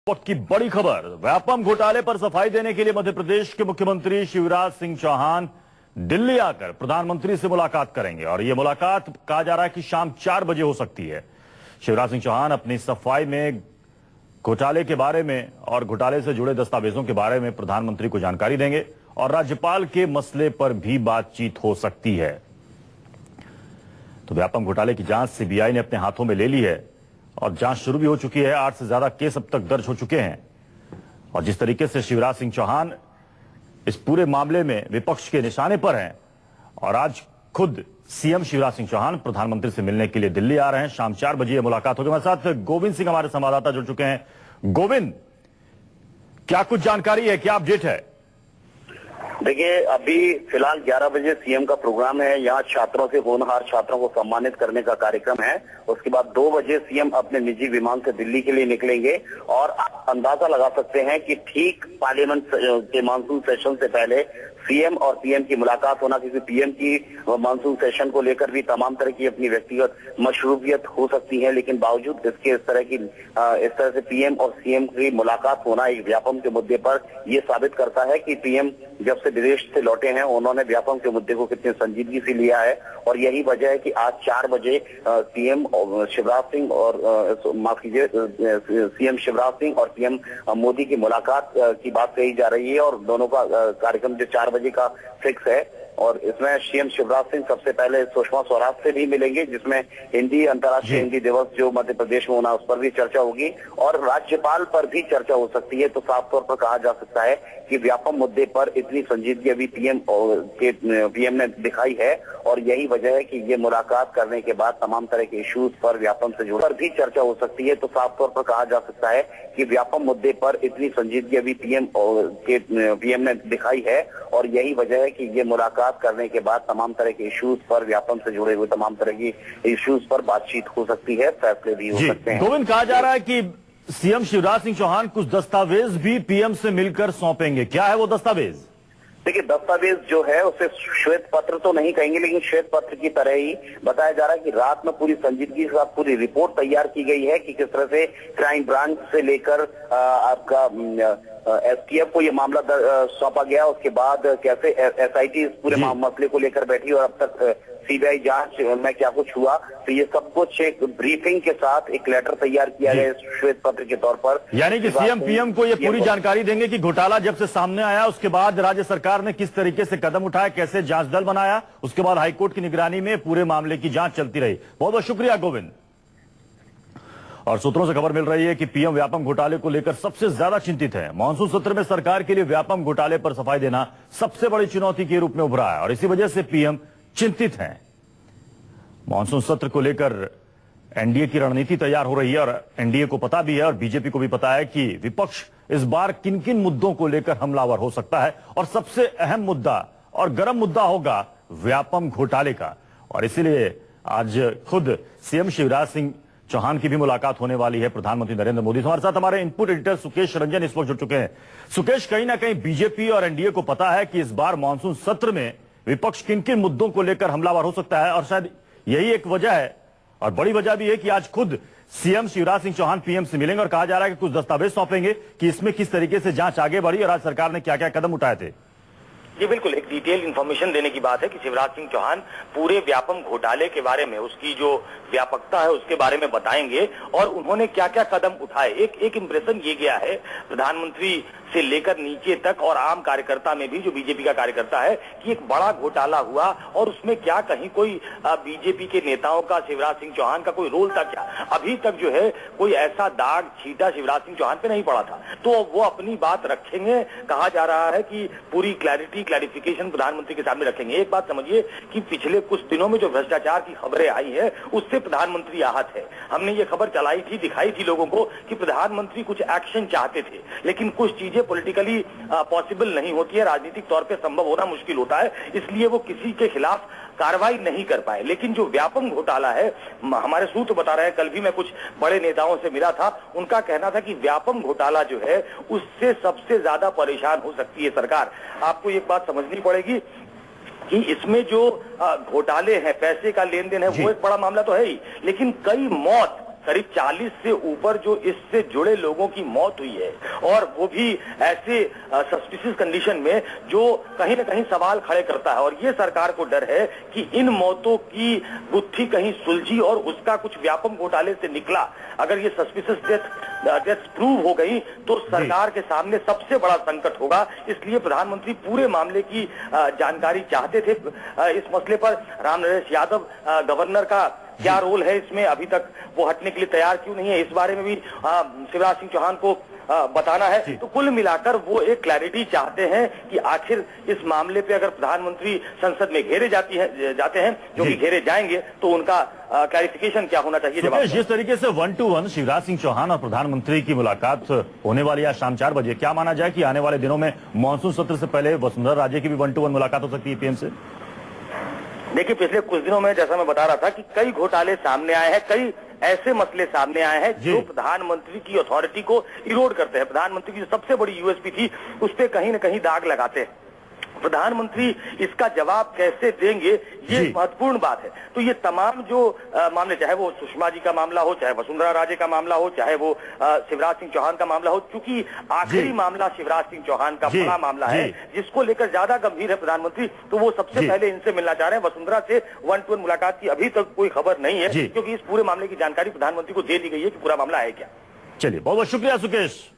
वक्त की बड़ी खबर, व्यापम घोटाले पर सफाई देने के लिए मध्य प्रदेश के मुख्यमंत्री शिवराज सिंह चौहान दिल्ली आकर प्रधानमंत्री से मुलाकात करेंगे और यह मुलाकात कहा जा रहा है कि शाम 4 बजे हो सकती है। शिवराज सिंह चौहान अपनी सफाई में घोटाले के बारे में और घोटाले से जुड़े दस्तावेजों के बारे में प्रधानमंत्री को जानकारी देंगे और राज्यपाल के मसले पर भी बातचीत हो सकती है। तो व्यापम घोटाले की जांच सीबीआई ने अपने हाथों में ले ली है और जांच शुरू भी हो चुकी है। 8 से ज्यादा केस अब तक दर्ज हो चुके हैं और जिस तरीके से शिवराज सिंह चौहान इस पूरे मामले में विपक्ष के निशाने पर हैं और आज खुद सीएम शिवराज सिंह चौहान प्रधानमंत्री से मिलने के लिए दिल्ली आ रहे हैं। शाम 4 बजे यह मुलाकात होगी। हमारे साथ गोविंद सिंह हमारे संवाददाता जुड़ चुके हैं। गोविंद, क्या कुछ जानकारी है, क्या अपडेट है? देखिए, अभी फिलहाल 11 बजे सीएम का प्रोग्राम है। यहाँ छात्रों से होनहार छात्रों को सम्मानित करने का कार्यक्रम है। उसके बाद 2 बजे सीएम अपने निजी विमान से दिल्ली के लिए निकलेंगे और आप अंदाजा लगा सकते हैं कि ठीक पार्लियामेंट के मानसून सेशन से पहले सीएम और पीएम की मुलाकात होना, क्योंकि पीएम की मानसून सेशन को लेकर भी तमाम तरह की अपनी व्यक्तिगत मशरूफियत हो सकती है, लेकिन बावजूद इसके इस तरह से पीएम और सीएम की मुलाकात होना एक व्यापम के मुद्दे पर यह साबित करता है कि पीएम जब से विदेश से लौटे हैं उन्होंने व्यापम के मुद्दे को कितनी संजीदगी से लिया है। और यही वजह है कि आज 4 बजे सीएम शिवराज सिंह और माफ कीजिए सीएम शिवराज सिंह और पीएम मोदी की मुलाकात की बात कही जा रही है और दोनों का कार्यक्रम जो 4 बजे का फिक्स है। और इसमें सीएम शिवराज सिंह सबसे पहले सुषमा स्वराज से भी मिलेंगे, जिसमें हिंदी अंतर्राष्ट्रीय हिंदी दिवस जो मध्य प्रदेश में होना उस पर भी चर्चा होगी और राज्यपाल पर भी चर्चा हो सकती है। तो साफ तौर पर कहा जा सकता है कि व्यापम मुद्दे पर इतनी संजीदगी अभी पीएम ने दिखाई है और यही वजह है कि ये मुलाकात करने के बाद तमाम तरह के इश्यूज पर व्यापम से जुड़कर भी चर्चा हो सकती है। तो साफ तौर पर कहा जा सकता है कि व्यापम मुद्दे पर इतनी संजीदगी अभी पीएम ने दिखाई है और यही वजह है कि ये मुलाकात करने के बाद तमाम तरह के इश्यूज पर व्यापम से जुड़े हुए तमाम तरह की इश्यूज पर बातचीत हो सकती है, फैसले भी हो सकते हैं। गोविंद, कहा जा रहा है कि सीएम शिवराज सिंह चौहान कुछ दस्तावेज भी पीएम से मिलकर सौंपेंगे। क्या है वो दस्तावेज? देखिए, दस्तावेज जो है उसे श्वेत पत्र तो नहीं कहेंगे, लेकिन श्वेत पत्र की तरह ही बताया जा रहा है कि रात में पूरी संजीदगी के साथ पूरी रिपोर्ट तैयार की गई है कि किस तरह से क्राइम ब्रांच से लेकर आपका एसटीएफ को ये मामला सौंपा गया। उसके बाद कैसे एसआईटी इस पूरे मसले को लेकर बैठी और अब तक सीबीआई जांच में क्या कुछ हुआ। तो ये सब कुछ एक ब्रीफिंग के साथ एक लेटर तैयार किया गया श्वेत पत्र के तौर पर। यानी कि सीएम पीएम को ये पूरी जानकारी देंगे कि घोटाला जब से सामने आया उसके बाद राज्य सरकार ने किस तरीके से कदम उठाया, कैसे जांच दल बनाया, उसके बाद हाईकोर्ट की निगरानी में पूरे मामले की जांच चलती रही। बहुत बहुत शुक्रिया गोविंद। और सूत्रों से खबर मिल रही है कि पीएम व्यापम घोटाले को लेकर सबसे ज्यादा चिंतित है। मानसून सत्र में सरकार के लिए व्यापम घोटाले पर सफाई देना सबसे बड़ी चुनौती के रूप में उभरा है और इसी वजह से पीएम चिंतित हैं। मानसून सत्र को लेकर एनडीए की रणनीति तैयार हो रही है और एनडीए को पता भी है और बीजेपी को भी पता है कि विपक्ष इस बार किन किन मुद्दों को लेकर हमलावर हो सकता है और सबसे अहम मुद्दा और गर्म मुद्दा होगा व्यापम घोटाले का। और इसीलिए आज खुद सीएम शिवराज सिंह चौहान की भी मुलाकात होने वाली है प्रधानमंत्री नरेंद्र मोदी से। हमारे साथ हमारे इनपुट एडिटर सुकेश रंजन इस वक्त जुड़ चुके हैं। सुकेश, कहीं ना कहीं बीजेपी और एनडीए को पता है कि इस बार मानसून सत्र में विपक्ष किन किन मुद्दों को लेकर हमलावर हो सकता है और शायद यही एक वजह है और बड़ी वजह भी है कि आज खुद सीएम शिवराज सिंह चौहान पीएम से मिलेंगे और कहा जा रहा है कि कुछ दस्तावेज सौंपेंगे कि इसमें किस तरीके से जांच आगे बढ़ी और आज सरकार ने क्या क्या कदम उठाए थे। जी बिल्कुल, एक डिटेल इन्फॉर्मेशन देने की बात है कि शिवराज सिंह चौहान पूरे व्यापम घोटाले के बारे में, उसकी जो व्यापकता है उसके बारे में बताएंगे और उन्होंने क्या क्या कदम उठाए। एक इंप्रेशन ये गया है प्रधानमंत्री से लेकर नीचे तक और आम कार्यकर्ता में भी, जो बीजेपी का कार्यकर्ता है, कि एक बड़ा घोटाला हुआ और उसमें क्या कहीं कोई बीजेपी के नेताओं का, शिवराज सिंह चौहान का कोई रोल था क्या? अभी तक जो है कोई ऐसा दाग छीटा शिवराज सिंह चौहान पे नहीं पड़ा था। तो वो अपनी बात रखेंगे। कहा जा रहा है कि पूरी क्लैरिफिकेशन प्रधानमंत्री के सामने रखेंगे। एक बात समझिए कि पिछले कुछ दिनों में जो भ्रष्टाचार की खबरें आई है उससे प्रधानमंत्री आहत है। हमने ये खबर चलाई थी, दिखाई थी लोगों को कि प्रधानमंत्री कुछ एक्शन चाहते थे, लेकिन कुछ चीजें पॉलिटिकली पॉसिबल नहीं होती है, राजनीतिक तौर पे संभव होना मुश्किल होता है, इसलिए वो किसी के खिलाफ कार्रवाई नहीं कर पाए। लेकिन जो व्यापम घोटाला है, हमारे सूत्र बता रहे हैं, कल भी मैं कुछ बड़े नेताओं से मिला था, उनका कहना था कि व्यापम घोटाला जो है उससे सबसे ज्यादा परेशान हो सकती है सरकार। आपको एक बात समझनी पड़ेगी कि इसमें जो घोटाले हैं, पैसे का लेन देन है, वो एक बड़ा मामला तो है ही, लेकिन कई मौत करीब 40 से ऊपर जो इससे जुड़े लोगों की मौत हुई है, और वो भी ऐसे सस्पिशियस कंडीशन में जो कहीं ना कहीं सवाल खड़े करता है। और ये सरकार को डर है कि इन मौतों की गुत्थी कहीं सुलझी और उसका कुछ व्यापक घोटाले से निकला, अगर ये सस्पिशियस डेथ प्रूव हो गई तो सरकार के सामने सबसे बड़ा संकट होगा। इसलिए प्रधानमंत्री पूरे मामले की जानकारी चाहते थे। इस मसले पर राम नरेश यादव गवर्नर का क्या रोल है इसमें, अभी तक वो हटने के लिए तैयार क्यों नहीं है, इस बारे में भी शिवराज सिंह चौहान को बताना है। तो कुल मिलाकर वो एक क्लैरिटी चाहते हैं कि आखिर इस मामले पे अगर प्रधानमंत्री संसद में घेरे जाते हैं, जो कि घेरे जाएंगे, तो उनका क्लैरिफिकेशन क्या होना चाहिए। जवाब जिस तरीके से 1 to 1 शिवराज सिंह चौहान और प्रधानमंत्री की मुलाकात होने वाली है शाम 4 बजे, क्या माना जाए कि आने वाले दिनों में मानसून सत्र से पहले वसुंधरा राजे की भी 1 to 1 मुलाकात हो सकती है पीएम से? देखिए, पिछले कुछ दिनों में जैसा मैं बता रहा था कि कई घोटाले सामने आए हैं, कई ऐसे मसले सामने आए हैं जो प्रधानमंत्री की अथॉरिटी को इरोड करते हैं। प्रधानमंत्री की जो सबसे बड़ी यूएसपी थी उस पे कहीं न कहीं दाग लगाते हैं। प्रधानमंत्री इसका जवाब कैसे देंगे, ये महत्वपूर्ण बात है। तो ये तमाम जो मामले, चाहे वो सुषमा जी का मामला हो, चाहे वसुंधरा राजे का मामला हो, चाहे वो शिवराज सिंह चौहान का मामला हो, क्योंकि आखिरी मामला शिवराज सिंह चौहान का बड़ा मामला है जिसको लेकर ज्यादा गंभीर है प्रधानमंत्री, तो वो सबसे पहले इनसे मिलना चाह रहे हैं। वसुंधरा से 1 to 1 मुलाकात की अभी तक कोई खबर नहीं है, क्योंकि इस पूरे मामले की जानकारी प्रधानमंत्री को दे दी गई है कि पूरा मामला है क्या। चलिए, बहुत बहुत शुक्रिया सुकेश।